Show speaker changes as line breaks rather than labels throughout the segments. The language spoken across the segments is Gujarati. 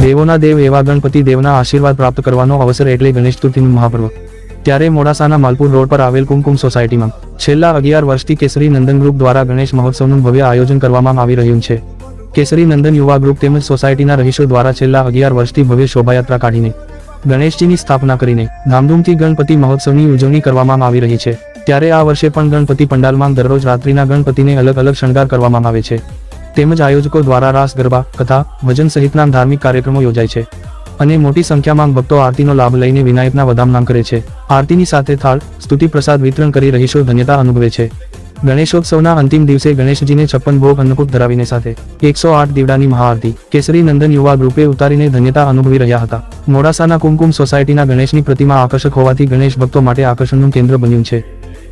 દેવોના દેવ એવા ગણપતિ દેવના આશીર્વાદ પ્રાપ્ત કરવાનો અવસર એટલે ગણેશ ચતુર્થીનું મહાપર્વ। ત્યારે મોડાસાના માલપુર રોડ પર આવેલ કુમકુમ સોસાયટીમાં છેલ્લા 11 વર્ષથી કેસરી નંદન ગ્રુપ દ્વારા ગણેશ મહોત્સવનું ભવ્ય આયોજન કરવામાં આવી રહ્યું છે। કેસરી નંદન યુવા ગ્રુપ તેમજ સોસાયટીના રહીશો દ્વારા છેલ્લા 11 વર્ષથી ભવ્ય શોભાયાત્રા કાઢીને ગણેશજીની સ્થાપના કરીને ધામધૂમથી ગણપતિ મહોત્સવની ઉજવણી કરવામાં આવી રહી છે। ત્યારે આ વર્ષે પણ ગણપતિ પંડાલમાં દરરોજ રાત્રિના ગણપતિને અલગ અલગ શણગાર કરવામાં આવે છે, તેમજ આયોજકો દ્વારા રાસ ગરબા, કથા, ભજન સહિતના ધાર્મિક કાર્યક્રમો યોજાય છે અને મોટી સંખ્યામાં ભક્તો આરતીનો લાભ લઈને વિનાયકના વધામણામ કરે છે। આરતીની સાથે થાળ, સ્તુતિ પ્રસાદ વિતરણ કરી રહીશો ધન્યતા અનુભવે છે। ગણેશોત્સવના અંતિમ દિવસે ગણેશજીને 56 ભોગ અન્નકૂટ ધરાવીને સાથે 108 દીવડાની મહાઆરતી કેસરી નંદન યુવા ગ્રુપે ઉતારીને ધન્યતા અનુભવી રહ્યા હતા। મોડાસાના કુમકુમ સોસાયટીના ગણેશની પ્રતિમા આકર્ષક હોવાથી ગણેશ ભક્તો માટે આકર્ષણનું કેન્દ્ર બન્યું છે।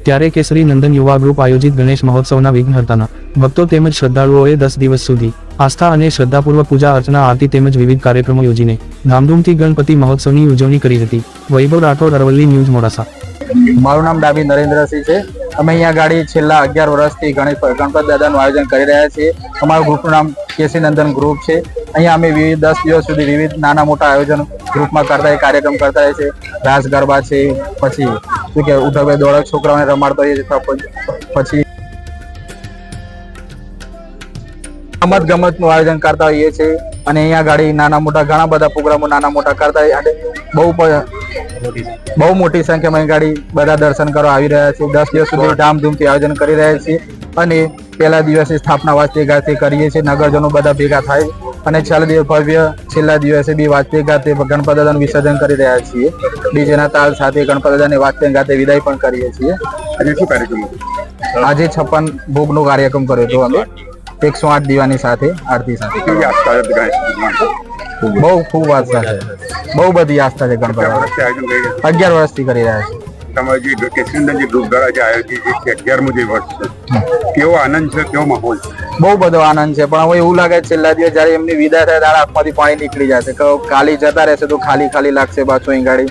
ત્યારે કેસરી નંદન યુવા ગ્રુપ આયોજિત ગણેશ મહોત્સવના વિઘ્નહર્તાના ભક્તો તેમજ શ્રદ્ધાળુઓએ 10 દિવસ સુધી આસ્થા અને શ્રદ્ધાપૂર્વક પૂજા અર્ચના, આરતી તેમજ વિવિધ કાર્યક્રમો યોજીને ધામધૂમથી ગણપતિ મહોત્સવની ઉજવણી કરી હતી। વૈભવ રાઠોડ, અરવલ્લી ન્યૂઝ, મોડાસા।
મારું નામ ડાબી નરેન્દ્રસિંહ છે। અમે અહીંયા ગાડી છેલ્લા 11 વર્ષથી ગણપતિ દાદાનું આયોજન કરી રહ્યા છીએ। અમારું ગ્રુપનું નામ કેસરી નંદન ગ્રુપ છે। અહીંયા અમે વિવિધ 10 દિવસ સુધી વિવિધ નાના મોટા આયોજન ગ્રુપમાં કરતા કાર્યક્રમ કરતા હોય છે। રાસ ગરબા છે, પછી શું કે ઉઠાવે દોડક છોકરાઓને રમાડતા હોઈએ છીએ, પછી રમત ગમતનું આયોજન કરતા હોઈએ છીએ અને અહીંયા ગાડી નાના મોટા ઘણા બધા પ્રોગ્રામો નાના મોટા કરતા હોય અને બહુ મોટી સંખ્યામાં ગાડી બધા દર્શન કરવા આવી રહ્યા છે। 10 દિવસ સુધી ધામધૂમથી આયોજન કરી રહ્યા છીએ અને પહેલા દિવસે સ્થાપના વાજતે ગાતે કરીએ છીએ, નગરજનો બધા ભેગા થાય અને છેલ્લા દિવસે બી વાજતે ગાતે ગણપતિ દાદાનું વિસર્જન કરી રહ્યા છીએ। ડીજેના તાલ સાથે ગણપતિ દાદાને વાજતે ગાતે વિદાય પણ કરીએ છીએ।
આજે શું કાર્યક્રમ?
આજે 56 ભોગનો કાર્યક્રમ કર્યો હતો અમે 108 દીવાની સાથે આરતી સાથે। બહુ ખૂબ આસ્થા છે, બહુ બધી આસ્થા છે ગણપતિ 11 વર્ષથી કરી રહ્યા છે।
તમારી જે કેસરી નંદન ગ્રુપ દ્વારા જે આયોજિત છે 11મું જે વર્ષ છે, કેવો આનંદ છે, કેવો માહોલ છે?
બહુ બધો આનંદ છે, પણ હવે એવું લાગે છેલ્લા દિવસ જયારે એમની વિદાય થાય ત્યારે આંખમાંથી પાણી નીકળી જશે કે ખાલી જતા રહેશે તો ખાલી ખાલી લાગશે પાછું અહીં ગાડી।